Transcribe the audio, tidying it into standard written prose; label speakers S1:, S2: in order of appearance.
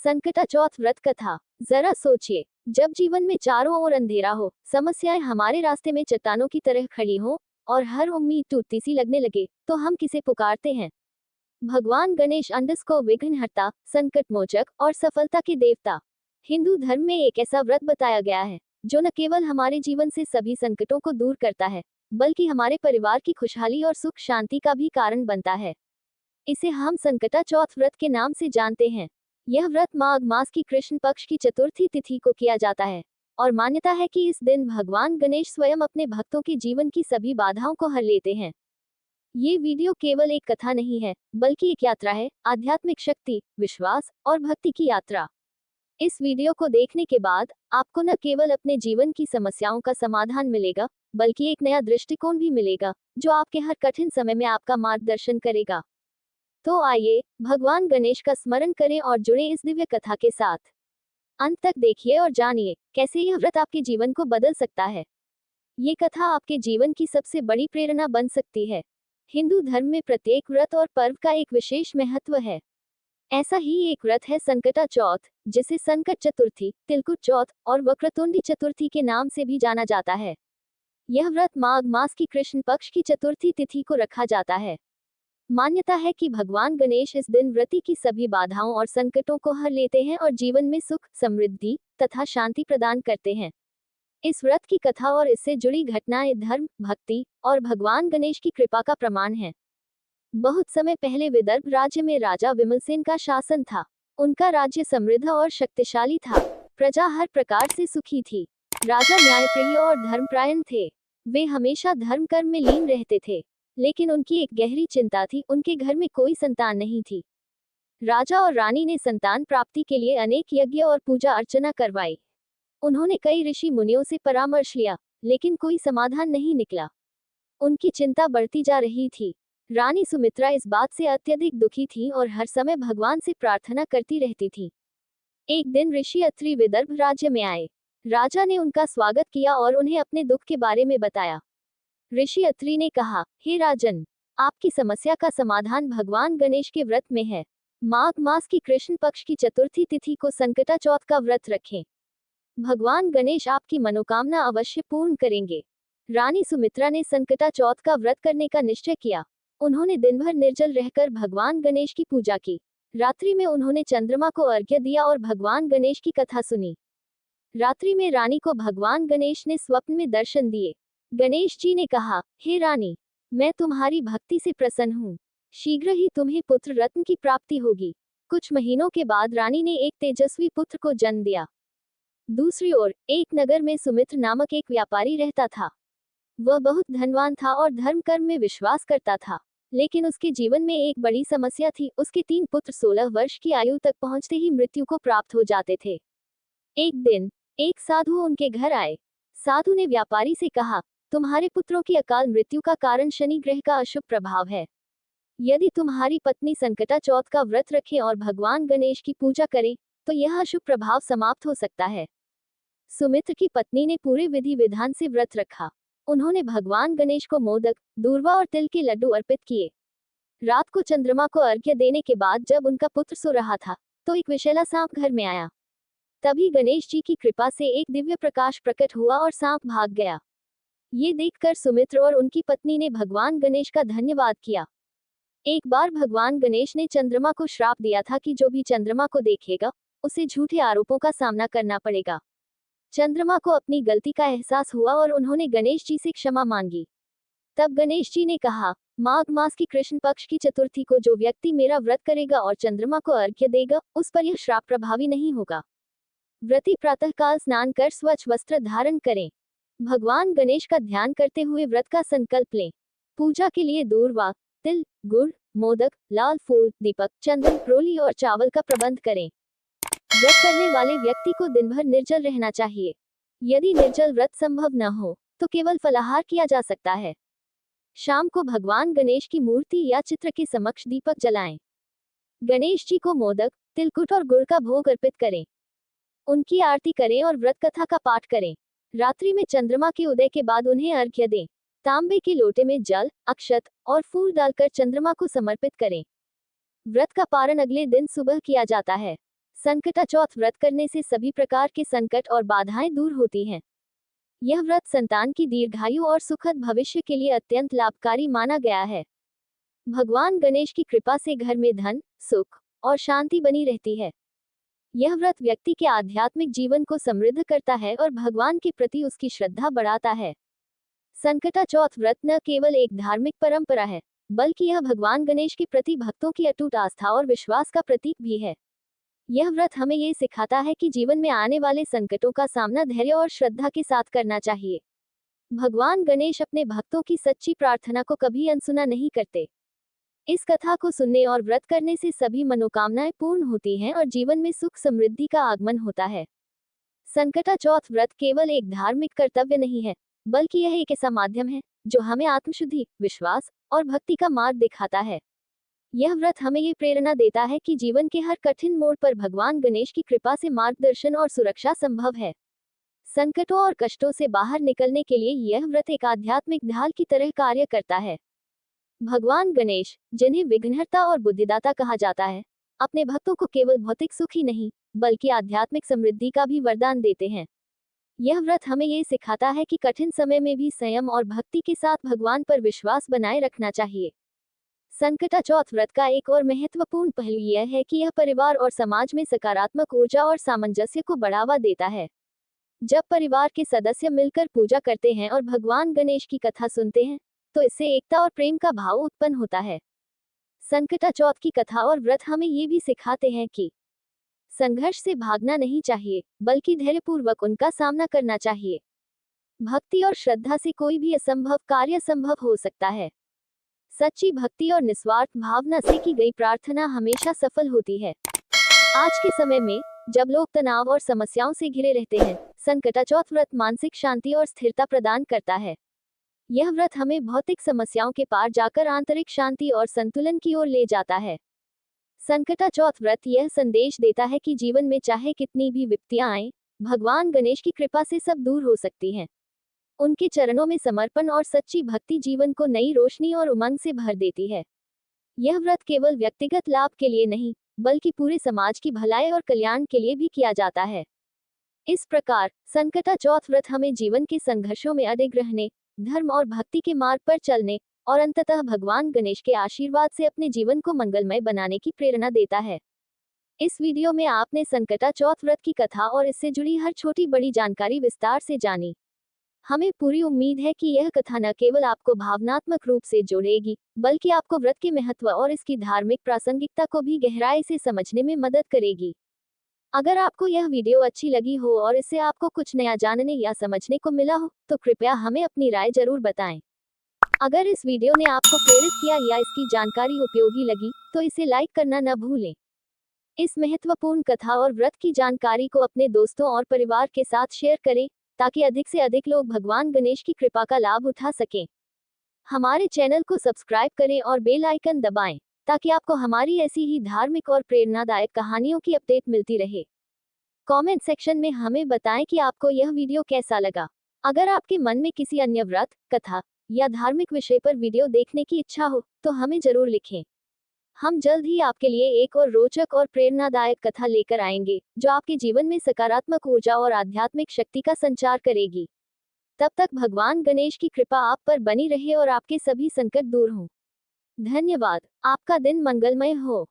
S1: संकटा चौथ व्रत कथा। जरा सोचिए, जब जीवन में चारों ओर अंधेरा हो, समस्याएं हमारे रास्ते में चट्टानों की तरह खड़ी हो और हर उम्मीद टूटती सी लगने लगे, तो हम किसे पुकारते हैं? भगवान गणेश को विघ्नहर्ता, संकट मोचक और सफलता के देवता। हिंदू धर्म में एक ऐसा व्रत बताया गया है जो न केवल हमारे जीवन से सभी संकटों को दूर करता है, बल्कि हमारे परिवार की खुशहाली और सुख शांति का भी कारण बनता है। इसे हम संकटा चौथ व्रत के नाम से जानते हैं। यह व्रत माघ मास की कृष्ण पक्ष की चतुर्थी तिथि को किया जाता है और मान्यता है कि इस दिन भगवान गणेश स्वयं अपने भक्तों के जीवन की सभी बाधाओं को हर लेते हैं। ये वीडियो केवल एक कथा नहीं है, बल्कि एक यात्रा है, आध्यात्मिक शक्ति, विश्वास और भक्ति की यात्रा। इस वीडियो को देखने के बाद आपको न केवल अपने जीवन की समस्याओं का समाधान मिलेगा, बल्कि एक नया दृष्टिकोण भी मिलेगा जो आपके हर कठिन समय में आपका मार्गदर्शन करेगा। तो आइए भगवान गणेश का स्मरण करें और जुड़े इस दिव्य कथा के साथ। अंत तक देखिए और जानिए कैसे यह व्रत आपके जीवन को बदल सकता है। ये कथा आपके जीवन की सबसे बड़ी प्रेरणा बन सकती है। हिंदू धर्म में प्रत्येक व्रत और पर्व का एक विशेष महत्व है। ऐसा ही एक व्रत है संकटा चौथ, जिसे संकट चतुर्थी, तिलकुट चौथ और वक्रतुंडी चतुर्थी के नाम से भी जाना जाता है। यह व्रत माघ मास की कृष्ण पक्ष की चतुर्थी तिथि को रखा जाता है। मान्यता है कि भगवान गणेश इस दिन व्रती की सभी बाधाओं और संकटों को हर लेते हैं और जीवन में सुख, समृद्धि तथा शांति प्रदान करते हैं। इस व्रत की कथा और इससे जुड़ी घटनाएं धर्म, भक्ति और भगवान गणेश की कृपा का प्रमाण है। बहुत समय पहले विदर्भ राज्य में राजा विमलसेन का शासन था। उनका राज्य समृद्ध और शक्तिशाली था। प्रजा हर प्रकार से सुखी थी। राजा न्यायप्रिय और धर्मपरायण थे। वे हमेशा धर्म कर्म में लीन रहते थे, लेकिन उनकी एक गहरी चिंता थी, उनके घर में कोई संतान नहीं थी। राजा और रानी ने संतान प्राप्ति के लिए अनेक यज्ञ और पूजा अर्चना करवाई। उन्होंने कई ऋषि मुनियों से परामर्श लिया, लेकिन कोई समाधान नहीं निकला। उनकी चिंता बढ़ती जा रही थी। रानी सुमित्रा इस बात से अत्यधिक दुखी थी और हर समय भगवान से प्रार्थना करती रहती थी। एक दिन ऋषि अत्रि विदर्भ राज्य में आए। राजा ने उनका स्वागत किया और उन्हें अपने दुख के बारे में बताया। ऋषि अत्रि ने कहा, हे राजन, आपकी समस्या का समाधान भगवान गणेश के व्रत में है। माघ मास की कृष्ण पक्ष की चतुर्थी तिथि को संकटा चौथ का व्रत रखें। भगवान गणेश आपकी मनोकामना अवश्य पूर्ण करेंगे। रानी सुमित्रा ने संकटा चौथ का व्रत करने का निश्चय किया। उन्होंने दिन भर निर्जल रहकर भगवान गणेश की पूजा की। रात्रि में उन्होंने चंद्रमा को अर्घ्य दिया और भगवान गणेश की कथा सुनी। रात्रि में रानी को भगवान गणेश ने स्वप्न में दर्शन दिए। गणेश जी ने कहा, हे रानी, मैं तुम्हारी भक्ति से प्रसन्न हूँ। शीघ्र ही तुम्हें पुत्र रत्न की प्राप्ति होगी। कुछ महीनों के बाद रानी ने एक तेजस्वी पुत्र को जन्म दिया। दूसरी ओर एक नगर में सुमित्र नामक एक व्यापारी रहता था। वह बहुत धनवान था और धर्म कर्म में विश्वास करता था, लेकिन उसके जीवन में एक बड़ी समस्या थी। उसके 3 पुत्र 16 वर्ष की आयु तक पहुंचते ही मृत्यु को प्राप्त हो जाते थे। एक दिन एक साधु उनके घर आए। साधु ने व्यापारी से कहा, तुम्हारे पुत्रों की अकाल मृत्यु का कारण शनि ग्रह का अशुभ प्रभाव है। यदि तुम्हारी पत्नी संकटा चौथ का व्रत रखे और भगवान गणेश की पूजा करे, तो यह अशुभ प्रभाव समाप्त हो सकता है। सुमित्र की पत्नी ने पूरे विधि विधान से व्रत रखा। उन्होंने भगवान गणेश को मोदक, दूर्वा और तिल के लड्डू अर्पित किए। रात को चंद्रमा को अर्घ्य देने के बाद जब उनका पुत्र सो रहा था, तो एक विषैला सांप घर में आया। तभी गणेश जी की कृपा से एक दिव्य प्रकाश प्रकट हुआ और सांप भाग गया। ये देखकर सुमित्र और उनकी पत्नी ने भगवान गणेश का धन्यवाद किया। एक बार भगवान गणेश ने चंद्रमा को श्राप दिया था कि जो भी चंद्रमा को देखेगा, उसे झूठे आरोपों का सामना करना पड़ेगा। चंद्रमा को अपनी गलती का एहसास हुआ और उन्होंने गणेश जी से क्षमा मांगी। तब गणेश जी ने कहा, माघ मास की कृष्ण पक्ष की चतुर्थी को जो व्यक्ति मेरा व्रत करेगा और चंद्रमा को अर्घ्य देगा, उस पर यह श्राप प्रभावी नहीं होगा। व्रती प्रातःकाल स्नान कर स्वच्छ वस्त्र धारण करें। भगवान गणेश का ध्यान करते हुए व्रत का संकल्प लें। पूजा के लिए दूर्वा, तिल, गुड़, मोदक, लाल फूल, दीपक, चंदन, रोली और चावल का प्रबंध करें। व्रत करने वाले व्यक्ति को दिन भर निर्जल रहना चाहिए। यदि निर्जल व्रत संभव न हो, तो केवल फलाहार किया जा सकता है। शाम को भगवान गणेश की मूर्ति या चित्र के समक्ष दीपक जलाएं। गणेश जी को मोदक, तिलकुट और गुड़ का भोग अर्पित करें। उनकी आरती करें और व्रत कथा का पाठ करें। रात्रि में चंद्रमा के उदय के बाद उन्हें अर्घ्य दें। तांबे के लोटे में जल, अक्षत और फूल डालकर चंद्रमा को समर्पित करें। व्रत का पारण अगले दिन सुबह किया जाता है। संकटा चौथ व्रत करने से सभी प्रकार के संकट और बाधाएं दूर होती हैं। यह व्रत संतान की दीर्घायु और सुखद भविष्य के लिए अत्यंत लाभकारी माना गया है। भगवान गणेश की कृपा से घर में धन, सुख और शांति बनी रहती है। यह व्रत व्यक्ति के आध्यात्मिक जीवन को समृद्ध करता है और भगवान के प्रति उसकी श्रद्धा बढ़ाता है। संकटा चौथ व्रत न केवल एक धार्मिक परंपरा है, बल्कि यह भगवान गणेश के प्रति भक्तों की अटूट आस्था और विश्वास का प्रतीक भी है। यह व्रत हमें ये सिखाता है कि जीवन में आने वाले संकटों का सामना धैर्य और श्रद्धा के साथ करना चाहिए। भगवान गणेश अपने भक्तों की सच्ची प्रार्थना को कभी अनसुना नहीं करते। इस कथा को सुनने और व्रत करने से सभी मनोकामनाएं पूर्ण होती हैं और जीवन में सुख समृद्धि का आगमन होता है। संकटा चौथ व्रत केवल एक धार्मिक कर्तव्य नहीं है, बल्कि यह एक ऐसा माध्यम है जो हमें आत्मशुद्धि, विश्वास और भक्ति का मार्ग दिखाता है। यह व्रत हमें ये प्रेरणा देता है कि जीवन के हर कठिन मोड़ पर भगवान गणेश की कृपा से मार्गदर्शन और सुरक्षा संभव है। संकटों और कष्टों से बाहर निकलने के लिए यह व्रत एक आध्यात्मिक ढाल की तरह कार्य करता है। भगवान गणेश, जिन्हें विघ्नहर्ता और बुद्धिदाता कहा जाता है, अपने भक्तों को केवल भौतिक सुख ही नहीं, बल्कि आध्यात्मिक समृद्धि का भी वरदान देते हैं। यह व्रत हमें ये सिखाता है कि कठिन समय में भी संयम और भक्ति के साथ भगवान पर विश्वास बनाए रखना चाहिए। संकटा चौथ व्रत का एक और महत्वपूर्ण पहलू यह है कि यह परिवार और समाज में सकारात्मक ऊर्जा और सामंजस्य को बढ़ावा देता है। जब परिवार के सदस्य मिलकर पूजा करते हैं और भगवान गणेश की कथा सुनते हैं, तो इससे एकता और प्रेम का भाव उत्पन्न होता है। संकटा चौथ की कथा और व्रत हमें ये भी सिखाते हैं कि संघर्ष से भागना नहीं चाहिए, बल्कि धैर्यपूर्वक उनका सामना करना चाहिए। भक्ति और श्रद्धा से कोई भी असंभव कार्य संभव हो सकता है। सच्ची भक्ति और निस्वार्थ भावना से की गई प्रार्थना हमेशा सफल होती है। आज के समय में, जब लोग तनाव और समस्याओं से घिरे रहते हैं, संकटा चौथ व्रत मानसिक शांति और स्थिरता प्रदान करता है। यह व्रत हमें भौतिक समस्याओं के पार जाकर आंतरिक शांति और संतुलन की ओर ले जाता है। संकटा चौथ व्रत यह संदेश देता है कि जीवन में चाहे कितनी भी विपत्तियां आएं, भगवान गणेश की कृपा से सब दूर हो सकती हैं। उनके चरणों में समर्पण और सच्ची भक्ति जीवन को नई रोशनी और उमंग से भर देती है। यह व्रत केवल व्यक्तिगत लाभ के लिए नहीं, बल्कि पूरे समाज की भलाई और कल्याण के लिए भी किया जाता है। इस प्रकार संकटा चौथ व्रत हमें जीवन के संघर्षों में अडिग रहने, धर्म और भक्ति के मार्ग पर चलने और अंततः भगवान गणेश के आशीर्वाद से अपने जीवन को मंगलमय बनाने की प्रेरणा देता है। इस वीडियो में आपने संकटा चौथ व्रत की कथा और इससे जुड़ी हर छोटी बड़ी जानकारी विस्तार से जानी। हमें पूरी उम्मीद है कि यह कथा न केवल आपको भावनात्मक रूप से जोड़ेगी, बल्कि आपको व्रत के महत्व और इसकी धार्मिक प्रासंगिकता को भी गहराई से समझने में मदद करेगी। अगर आपको यह वीडियो अच्छी लगी हो और इससे आपको कुछ नया जानने या समझने को मिला हो, तो कृपया हमें अपनी राय जरूर बताएं। अगर इस वीडियो ने आपको प्रेरित किया या इसकी जानकारी उपयोगी लगी, तो इसे लाइक करना न भूलें। इस महत्वपूर्ण कथा और व्रत की जानकारी को अपने दोस्तों और परिवार के साथ शेयर करें, ताकि अधिक से अधिक लोग भगवान गणेश की कृपा का लाभ उठा सकें। हमारे चैनल को सब्सक्राइब करें और बेल आइकन दबाएं, ताकि आपको हमारी ऐसी ही धार्मिक और प्रेरणादायक कहानियों की अपडेट मिलती रहे। कमेंट सेक्शन में हमें बताएं कि आपको यह वीडियो कैसा लगा। अगर आपके मन में किसी अन्य व्रत, कथा या धार्मिक विषय पर वीडियो देखने की इच्छा हो, तो हमें जरूर लिखें। हम जल्द ही आपके लिए एक और रोचक और प्रेरणादायक कथा लेकर आएंगे, जो आपके जीवन में सकारात्मक ऊर्जा और आध्यात्मिक शक्ति का संचार करेगी। तब तक भगवान गणेश की कृपा आप पर बनी रहे और आपके सभी संकट दूर हों। धन्यवाद। आपका दिन मंगलमय हो।